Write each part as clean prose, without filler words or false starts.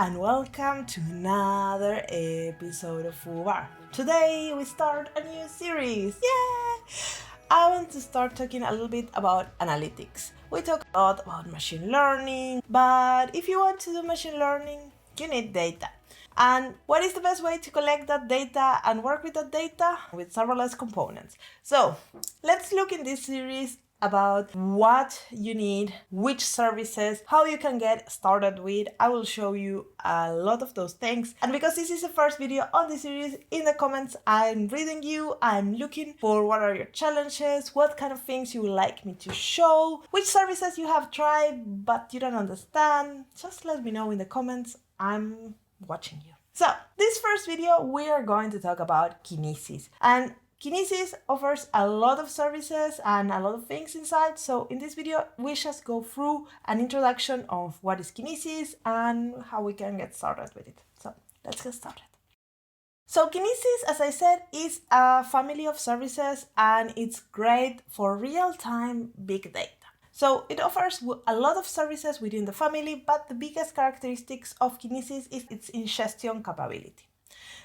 and welcome to another episode of FooBar. Today we start a new series. Yay! I want to start talking a little bit about analytics. We talk a lot about machine learning, but if you want to do machine learning, you need data. And what is the best way to collect that data and work with that data? With serverless components. So let's look in this series about what you need, which services, how you can get started with. I will show you a lot of those things. And because this is the first video on this series, in the comments, I'm reading you. I'm looking for what are your challenges, what kind of things you would like me to show, which services you have tried but you don't understand. Just let me know in the comments. I'm watching you. So this first video, we are going to talk about Kinesis. And Kinesis offers a lot of services and a lot of things inside. So in this video, we just go through an introduction of what is Kinesis and how we can get started with it. So let's get started. So Kinesis, as I said, is a family of services and it's great for real-time big data. So it offers a lot of services within the family, but the biggest characteristics of Kinesis is its ingestion capability.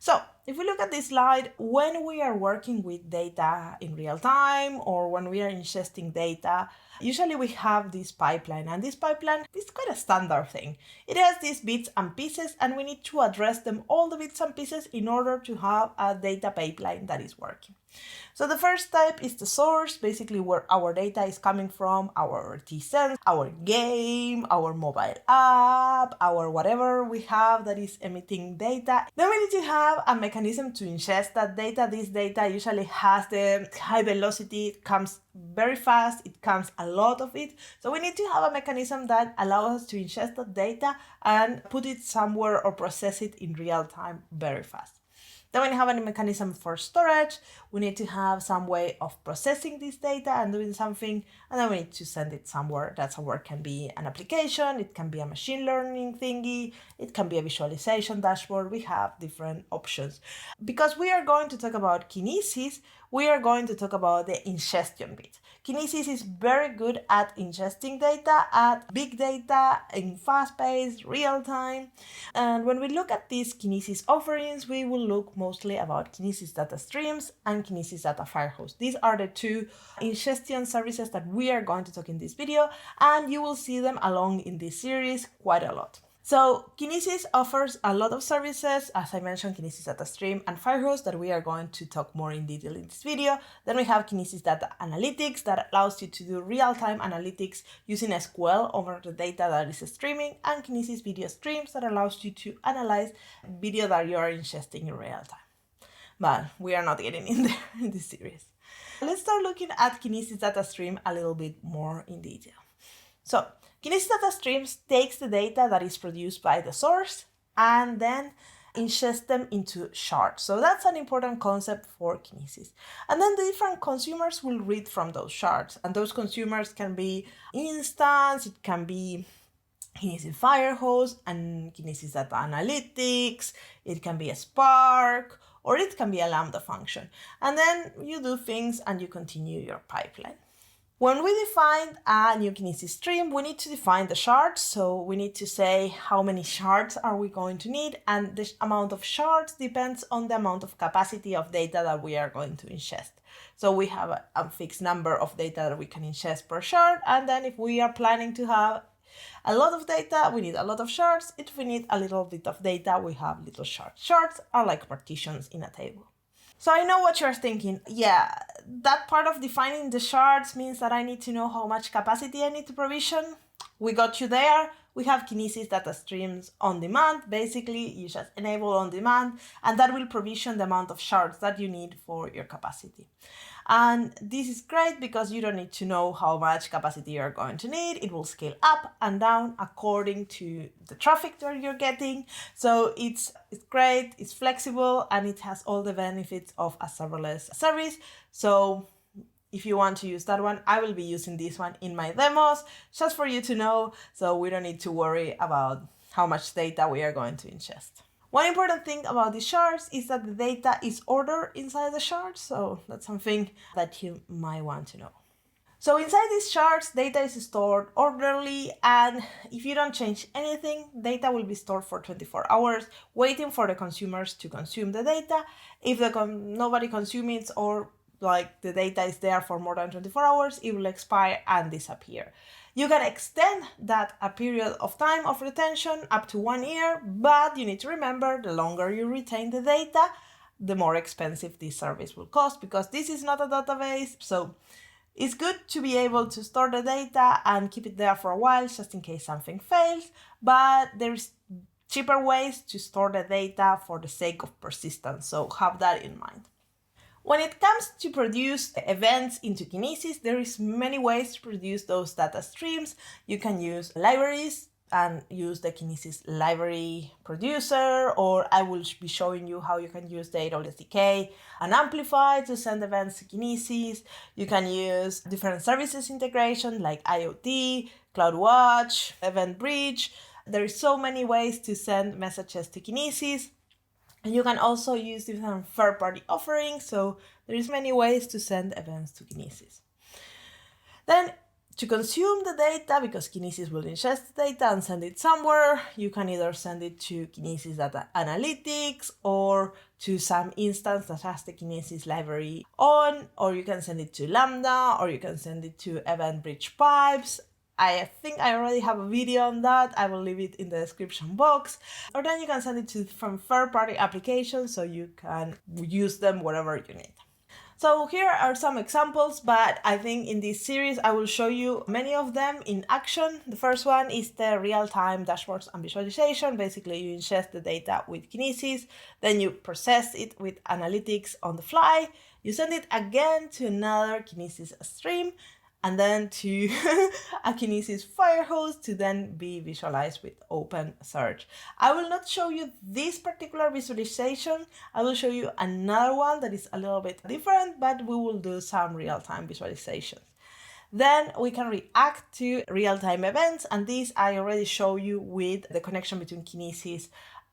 So if we look at this slide, when we are working with data in real time or when we are ingesting data, usually we have this pipeline, and this pipeline is quite a standard thing. It has these bits and pieces, and we need to address them, all the bits and pieces, in order to have a data pipeline that is working. So the first type is the source, basically where our data is coming from, our T-Sense, our game, our mobile app, our whatever we have that is emitting data. Then we need to have a mechanism to ingest that data. This data usually has the high velocity, it comes very fast, it comes a lot of it. So we need to have a mechanism that allows us to ingest that data and put it somewhere or process it in real time very fast. Then we have a mechanism for storage. We need to have some way of processing this data and doing something, and then we need to send it somewhere. That somewhere can be an application, it can be a machine learning thingy, it can be a visualization dashboard. We have different options. Because we are going to talk about Kinesis, we are going to talk about the ingestion bit. Kinesis is very good at ingesting data, at big data, in fast-paced, real-time. And when we look at these Kinesis offerings, we will look mostly about Kinesis data streams and Kinesis data Firehose. These are the two ingestion services that we are going to talk in this video, and you will see them along in this series quite a lot. So Kinesis offers a lot of services, as I mentioned, Kinesis Data Stream and Firehose, that we are going to talk more in detail in this video. Then we have Kinesis Data Analytics that allows you to do real-time analytics using SQL over the data that is streaming, and Kinesis Video Streams that allows you to analyze video that you are ingesting in real time. But we are not getting in there in this series. Let's start looking at Kinesis Data Stream a little bit more in detail. So Kinesis Data Streams takes the data that is produced by the source and then ingests them into shards. So that's an important concept for Kinesis. And then the different consumers will read from those shards. And those consumers can be instance, it can be Kinesis Firehose and Kinesis Data Analytics, it can be a Spark, or it can be a Lambda function. And then you do things and you continue your pipeline. When we define a new Kinesis stream, we need to define the shards. So we need to say how many shards are we going to need, and the amount of shards depends on the amount of capacity of data that we are going to ingest. So we have a fixed number of data that we can ingest per shard, and then if we are planning to have a lot of data, we need a lot of shards. If we need a little bit of data, we have little shards. Shards are like partitions in a table. So I know what you're thinking. Yeah, that part of defining the shards means that I need to know how much capacity I need to provision. We got you there. We have Kinesis data streams on demand. Basically, you just enable on demand, and that will provision the amount of shards that you need for your capacity. And this is great because you don't need to know how much capacity you're going to need. It will scale up and down according to the traffic that you're getting. So it's great, it's flexible, and it has all the benefits of a serverless service. So if you want to use that one, I will be using this one in my demos, just for you to know, so we don't need to worry about how much data we are going to ingest. One important thing about the shards is that the data is ordered inside the shards, so that's something that you might want to know. So inside these charts, data is stored orderly, and if you don't change anything, data will be stored for 24 hours, waiting for the consumers to consume the data. If nobody consumes it, or like the data is there for more than 24 hours, it will expire and disappear. You can extend that a period of time of retention up to 1 year, but you need to remember the longer you retain the data, the more expensive this service will cost, because this is not a database. So it's good to be able to store the data and keep it there for a while just in case something fails, but there's cheaper ways to store the data for the sake of persistence, so have that in mind. When it comes to produce events into Kinesis, there is many ways to produce those data streams. You can use libraries and use the Kinesis library producer, or I will be showing you how you can use the AWS SDK and Amplify to send events to Kinesis. You can use different services integration like IoT, CloudWatch, Event Bridge. There is so many ways to send messages to Kinesis. And you can also use different third-party offerings, so there is many ways to send events to Kinesis. Then, to consume the data, because Kinesis will ingest the data and send it somewhere, you can either send it to Kinesis Data Analytics or to some instance that has the Kinesis library on, or you can send it to Lambda, or you can send it to Event Bridge Pipes. I think I already have a video on that. I will leave it in the description box. Or then you can send it from third-party applications, so you can use them wherever you need. So here are some examples, but I think in this series I will show you many of them in action. The first one is the real-time dashboards and visualization. Basically, you ingest the data with Kinesis, then you process it with analytics on the fly. You send it again to another Kinesis stream, and then to a Kinesis Firehose to then be visualized with OpenSearch. I will not show you this particular visualization. I will show you another one that is a little bit different, but we will do some real-time visualizations. Then we can react to real-time events, and this I already show you with the connection between Kinesis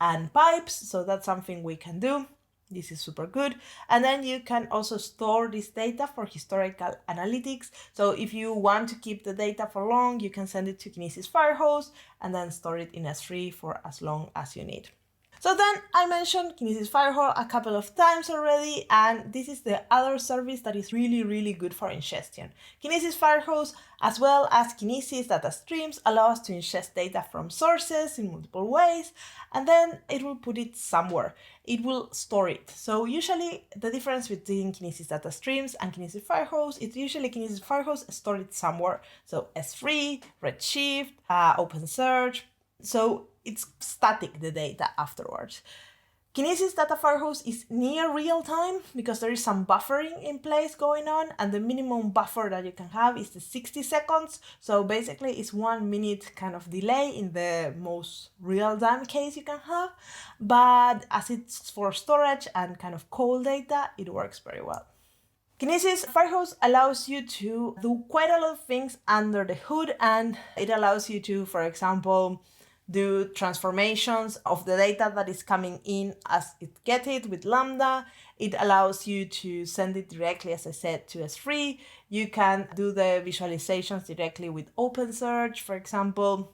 and pipes, so that's something we can do. This is super good. And then you can also store this data for historical analytics. So if you want to keep the data for long, you can send it to Kinesis Firehose and then store it in S3 for as long as you need. So then I mentioned Kinesis Firehose a couple of times already, and this is the other service that is really good for ingestion. Kinesis Firehose, as well as Kinesis data streams, allow us to ingest data from sources in multiple ways, and then it will put it somewhere. It will store it. So usually the difference between Kinesis data streams and Kinesis Firehose is usually Kinesis Firehose store it somewhere. So S3, Redshift, OpenSearch. So it's static, the data afterwards. Kinesis Data Firehose is near real time because there is some buffering in place going on, and the minimum buffer that you can have is the 60 seconds. So basically it's 1 minute kind of delay in the most real time case you can have. But as it's for storage and kind of cold data, it works very well. Kinesis Firehose allows you to do quite a lot of things under the hood, and it allows you to, for example, do transformations of the data that is coming in as it gets it with Lambda. It allows you to send it directly, as I said, to S3. You can do the visualizations directly with OpenSearch, for example.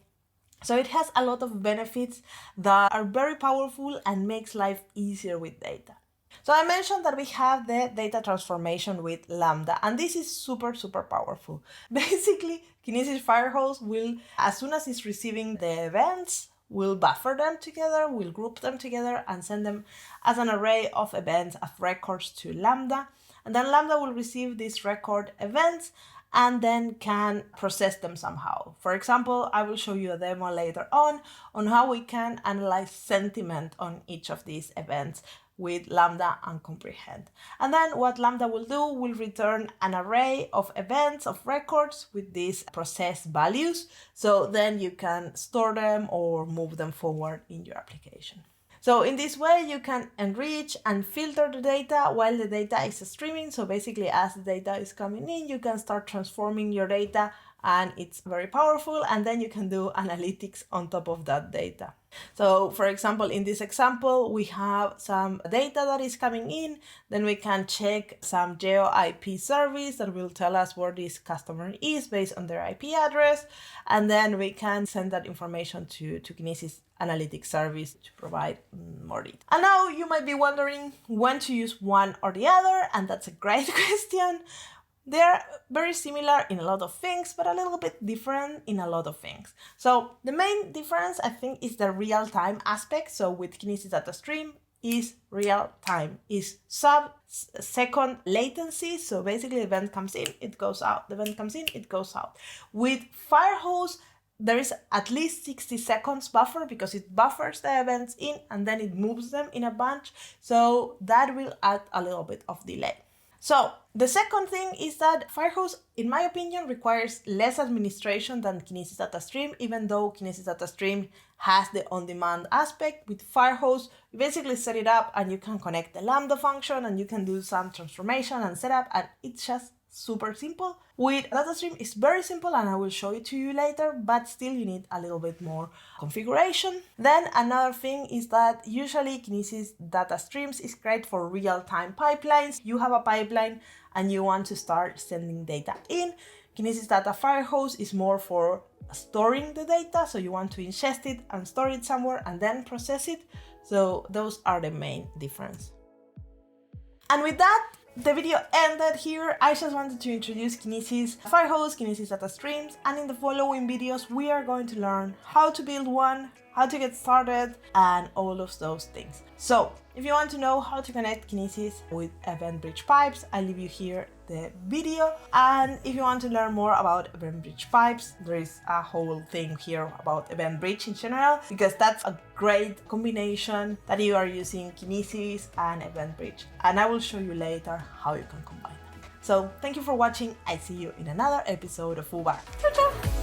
So it has a lot of benefits that are very powerful and makes life easier with data. So I mentioned that we have the data transformation with Lambda, and this is super powerful. Basically, Kinesis Firehose will, as soon as it's receiving the events, will buffer them together, will group them together and send them as an array of events, of records to Lambda. And then Lambda will receive these record events and then can process them somehow. For example, I will show you a demo later on how we can analyze sentiment on each of these events with Lambda and comprehend. And then what Lambda will do will return an array of events, of records with these processed values. So then you can store them or move them forward in your application. So in this way, you can enrich and filter the data while the data is streaming. So basically, as the data is coming in, you can start transforming your data and it's very powerful, and then you can do analytics on top of that data. So for example, in this example, we have some data that is coming in, then we can check some geo IP service that will tell us where this customer is based on their IP address, and then we can send that information to Kinesis analytics service to provide more data. And now you might be wondering when to use one or the other, and that's a great question. They're very similar in a lot of things, but a little bit different in a lot of things. So the main difference, I think, is the real-time aspect. So with Kinesis Data Stream is real-time, is sub-second latency. So basically the event comes in, it goes out. The event comes in, it goes out. With Firehose, there is at least 60 seconds buffer because it buffers the events in and then it moves them in a bunch. So that will add a little bit of delay. So the second thing is that Firehose, in my opinion, requires less administration than Kinesis Data Stream, even though Kinesis Data Stream has the on-demand aspect. With Firehose, you basically set it up and you can connect the Lambda function and you can do some transformation and setup, and it's just super simple. With DataStream, it's very simple and I will show it to you later, but still you need a little bit more configuration. Then another thing is that usually Kinesis Data Streams is great for real-time pipelines. You have a pipeline and you want to start sending data in. Kinesis Data Firehose is more for storing the data, so you want to ingest it and store it somewhere and then process it. So those are the main difference. And with that, the video ended here. I just wanted to introduce Kinesis Firehose, Kinesis Data Streams, and in the following videos we are going to learn how to build one, how to get started, and all of those things. So if you want to know how to connect Kinesis with Event Bridge pipes, I'll leave you here the video. And if you want to learn more about Event Bridge pipes, there is a whole thing here about Event Bridge in general, because that's a great combination that you are using Kinesis and Event Bridge. And I will show you later how you can combine them. So thank you for watching. I see you in another episode of FooBar. Ciao, ciao!